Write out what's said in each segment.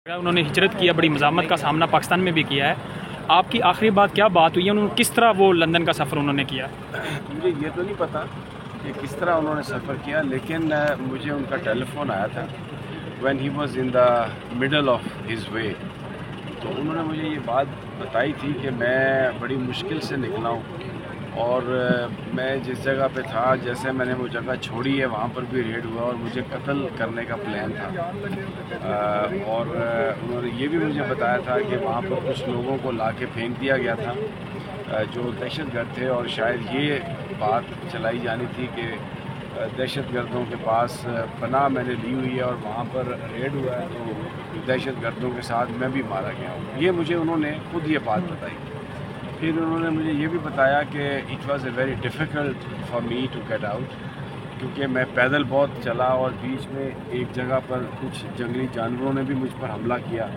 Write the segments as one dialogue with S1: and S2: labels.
S1: انہوں نے ہجرت کیا، بڑی مزاحمت کا سامنا پاکستان میں بھی کیا ہے. آپ کی آخری بات کیا بات ہوئی ہے؟ انہوں نے کس طرح وہ لندن کا سفر انہوں نے کیا؟
S2: مجھے یہ تو نہیں پتا کہ کس طرح انہوں نے سفر کیا، لیکن مجھے ان کا ٹیلی فون آیا تھا when he was in the middle of his way. تو انہوں نے مجھے یہ بات بتائی تھی کہ میں بڑی مشکل سے نکلا ہوں اور میں جس جگہ پہ تھا، جیسے میں نے وہ جگہ چھوڑی ہے وہاں پر بھی ریڈ ہوا اور مجھے قتل کرنے کا پلان تھا. اور انہوں نے یہ بھی مجھے بتایا تھا کہ وہاں پر کچھ لوگوں کو لا کے پھینک دیا گیا تھا جو دہشت گرد تھے، اور شاید یہ بات چلائی جانی تھی کہ دہشت گردوں کے پاس پناہ میں نے لی ہوئی ہے اور وہاں پر ریڈ ہوا ہے تو دہشت گردوں کے ساتھ میں بھی مارا گیا ہوں. یہ مجھے انہوں نے خود یہ بات بتائی. پھر انہوں نے مجھے یہ بھی بتایا کہ it was a very difficult for me to get out, کیونکہ میں پیدل بہت چلا اور بیچ میں ایک جگہ پر کچھ جنگلی جانوروں نے بھی مجھ پر حملہ کیا،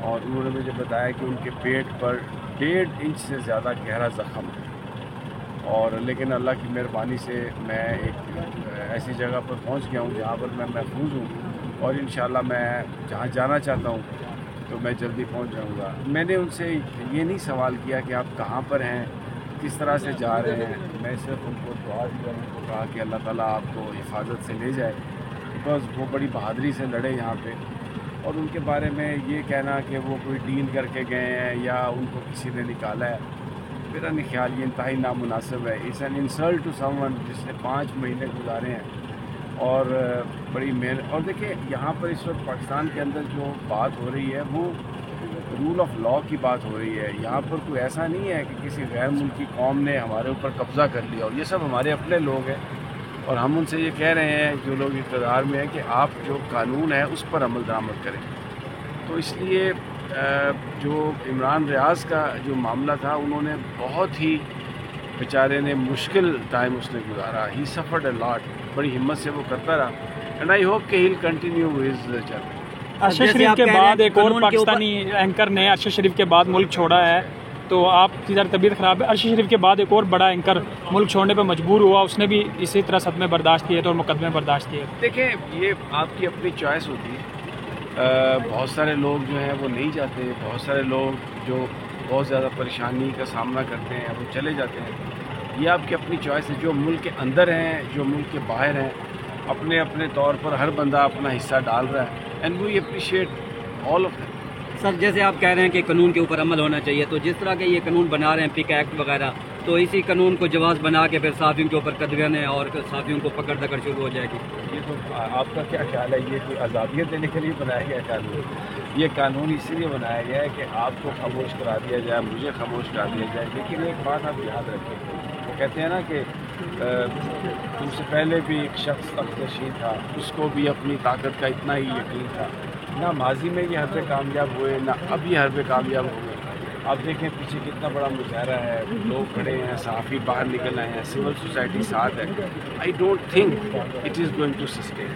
S2: اور انہوں نے مجھے بتایا کہ ان کے پیٹ پر 1.5 انچ سے زیادہ گہرا زخم ہے. اور لیکن اللہ کی مہربانی سے میں ایک ایسی جگہ پر پہنچ گیا ہوں جہاں پر میں محفوظ ہوں، اور انشاءاللہ میں جہاں جانا چاہتا ہوں تو میں جلدی پہنچ جاؤں گا. میں نے ان سے یہ نہیں سوال کیا کہ آپ کہاں پر ہیں، کس طرح سے جا رہے ہیں. میں صرف ان کو دعا دی اور ان کو کہا کہ اللہ تعالیٰ آپ کو حفاظت سے لے جائے، بیکاز وہ بڑی بہادری سے لڑے یہاں پہ. اور ان کے بارے میں یہ کہنا کہ وہ کوئی ڈیل کر کے گئے ہیں یا ان کو کسی نے نکالا ہے، میرا نہیں خیال یہ انتہائی نامناسب ہے. It's an insult to someone جس نے 5 مہینے گزارے ہیں اور بڑی محنت. اور دیکھیں یہاں پر اس وقت پاکستان کے اندر جو بات ہو رہی ہے وہ رول آف لاء کی بات ہو رہی ہے. یہاں پر کوئی ایسا نہیں ہے کہ کسی غیر ملکی قوم نے ہمارے اوپر قبضہ کر لیا، اور یہ سب ہمارے اپنے لوگ ہیں، اور ہم ان سے یہ کہہ رہے ہیں جو لوگ اقتدار میں ہیں کہ آپ جو قانون ہے اس پر عمل درآمد کریں. تو اس لیے جو عمران ریاض کا جو معاملہ تھا، انہوں نے بہت ہی بیچارے نے مشکل ٹائم اس نے گزارا. ہی سفرڈ اے لاٹ. بڑی ہمت سے وہ کرتا رہا، اینڈ آئی ہوپ کہ he will continue his journey.
S1: Arshad Sharif کے بعد ایک اور پاکستانی اینکر نے ارشد شریف کے بعد ملک چھوڑا ہے، تو آپ کی ذرا طبیعت خراب ہے. ارشد شریف کے بعد ایک اور بڑا اینکر ملک چھوڑنے پہ مجبور ہوا، اس نے بھی اسی طرح صدمے برداشت کیے تھے اور مقدمے برداشت کیے.
S2: دیکھیں یہ آپ کی اپنی چوائس ہوتی ہے. بہت سارے لوگ جو ہیں وہ نہیں جاتے، بہت سارے لوگ جو بہت زیادہ پریشانی کا سامنا کرتے ہیں وہ چلے جاتے ہیں. یہ آپ کی اپنی چوائس ہے. جو ملک کے اندر ہیں، جو ملک کے باہر ہیں، اپنے اپنے طور پر ہر بندہ اپنا حصہ ڈال رہا ہے، and we appreciate all of them.
S3: Sir جیسے آپ کہہ رہے ہیں کہ قانون کے اوپر عمل ہونا چاہیے، تو جس طرح کے یہ قانون بنا رہے ہیں پک ایکٹ وغیرہ، تو اسی قانون کو جواز بنا کے پھر صحافیوں کے اوپر قدغن اور صحافیوں کو پکڑ دکڑ شروع ہو جائے گی.
S2: یہ تو آپ کا کیا خیال ہے؟ یہ کوئی آزادیت دینے کے لیے بنایا گیا قانون؟ یہ قانون اسی لیے بنایا گیا ہے کہ آپ کو خاموش کرا دیا جائے، مجھے خاموش کرا دیا جائے. لیکن ایک بات آپ یاد رکھیں، وہ کہتے ہیں نا کہ تم سے پہلے بھی ایک شخص تخت نشین تھا، اس کو بھی اپنی طاقت کا اتنا ہی یقین تھا. نہ ماضی میں یہ حربے کامیاب ہوئے، نہ اب یہ حربے کامیاب ہوئے. آپ دیکھیں پیچھے کتنا بڑا مظاہرہ ہے، لوگ کھڑے ہیں، صحافی باہر نکل آئے ہیں، سول سوسائٹی ساتھ ہے. I don't think it is going to sustain.